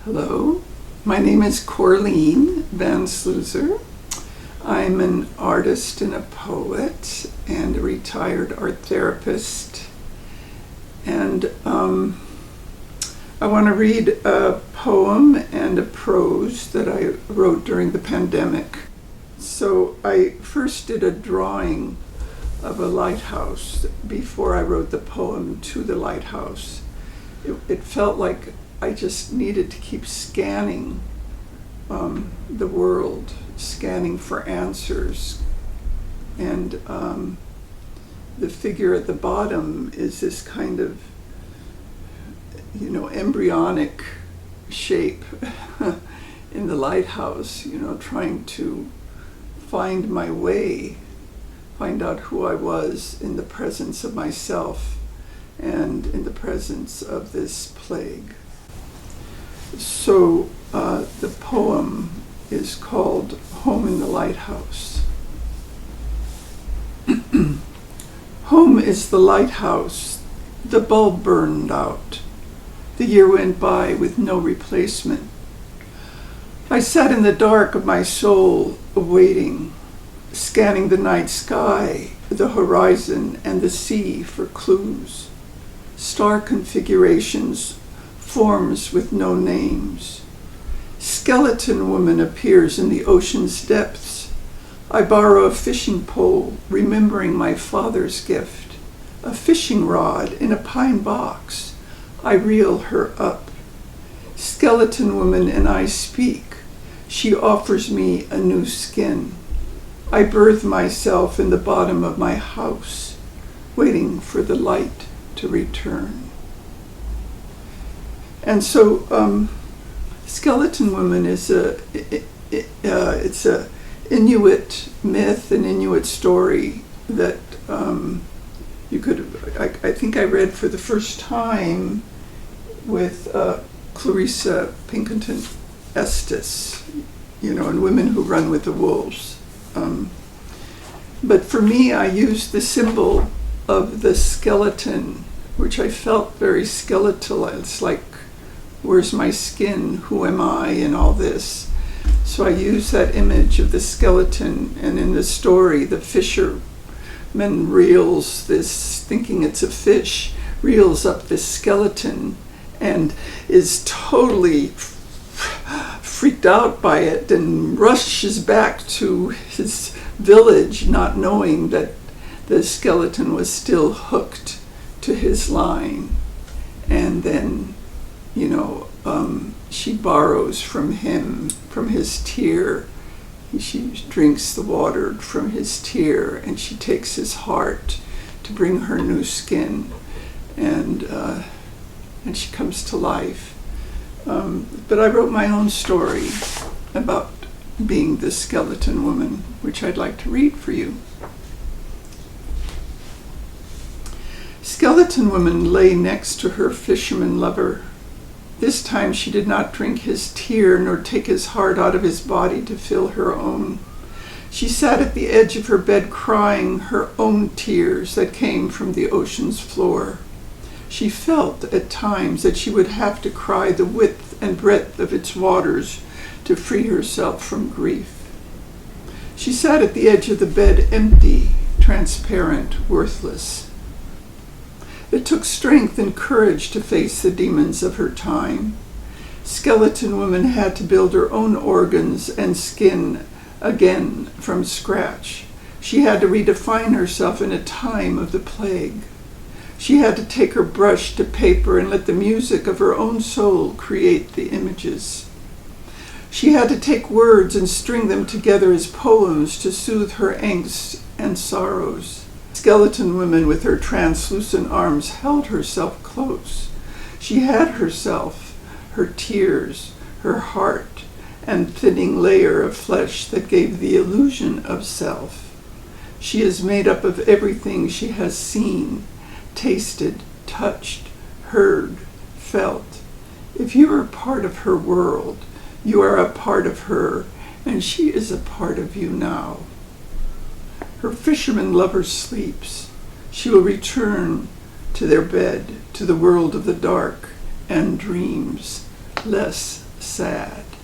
Hello, my name is Corleen Van Sluizer. I'm an artist and a poet and a retired art therapist. And I want to read a poem and a prose that I wrote during the pandemic. So I first did a drawing of a lighthouse before I wrote the poem to the lighthouse. It felt like I just needed to keep scanning the world, scanning for answers. And the figure at the bottom is this kind of, embryonic shape in the lighthouse, trying to find my way, find out who I was in the presence of myself and in the presence of this plague. So the poem is called Home in the Lighthouse. Home is the lighthouse. The bulb burned out. The year went by with no replacement. I sat in the dark of my soul, awaiting, scanning the night sky, the horizon, and the sea for clues. Star configurations, forms with no names. Skeleton woman appears in the ocean's depths. I borrow a fishing pole, remembering my father's gift. A fishing rod in a pine box. I reel her up. Skeleton woman and I speak. She offers me a new skin. I birth myself in the bottom of my house, waiting for the light to return. And so, Skeleton Woman is it's a Inuit myth, an Inuit story that I think I read for the first time with Clarissa Pinkerton Estes, and Women Who Run with the Wolves. But for me, I used the symbol of the skeleton, which I felt very skeletal. It's like, where's my skin? Who am I in all this? So I use that image of the skeleton, and in the story, the fisherman reels this, thinking it's a fish, reels up this skeleton and is totally freaked out by it and rushes back to his village, not knowing that the skeleton was still hooked to his line. And then she borrows from him, from his tear. She drinks the water from his tear, and she takes his heart to bring her new skin, and she comes to life. But I wrote my own story about being the skeleton woman, which I'd like to read for you. Skeleton woman lay next to her fisherman lover. This time she did not drink his tear nor take his heart out of his body to fill her own. She sat at the edge of her bed crying her own tears that came from the ocean's floor. She felt at times that she would have to cry the width and breadth of its waters to free herself from grief. She sat at the edge of the bed empty, transparent, worthless. It took strength and courage to face the demons of her time. Skeleton woman had to build her own organs and skin again from scratch. She had to redefine herself in a time of the plague. She had to take her brush to paper and let the music of her own soul create the images. She had to take words and string them together as poems to soothe her angst and sorrows. Skeleton woman with her translucent arms held herself close. She had herself, her tears, her heart, and thinning layer of flesh that gave the illusion of self. She is made up of everything she has seen, tasted, touched, heard, felt. If you are part of her world, you are a part of her, and she is a part of you now. Her fisherman lover sleeps. She will return to their bed, to the world of the dark, and dreams, less sad.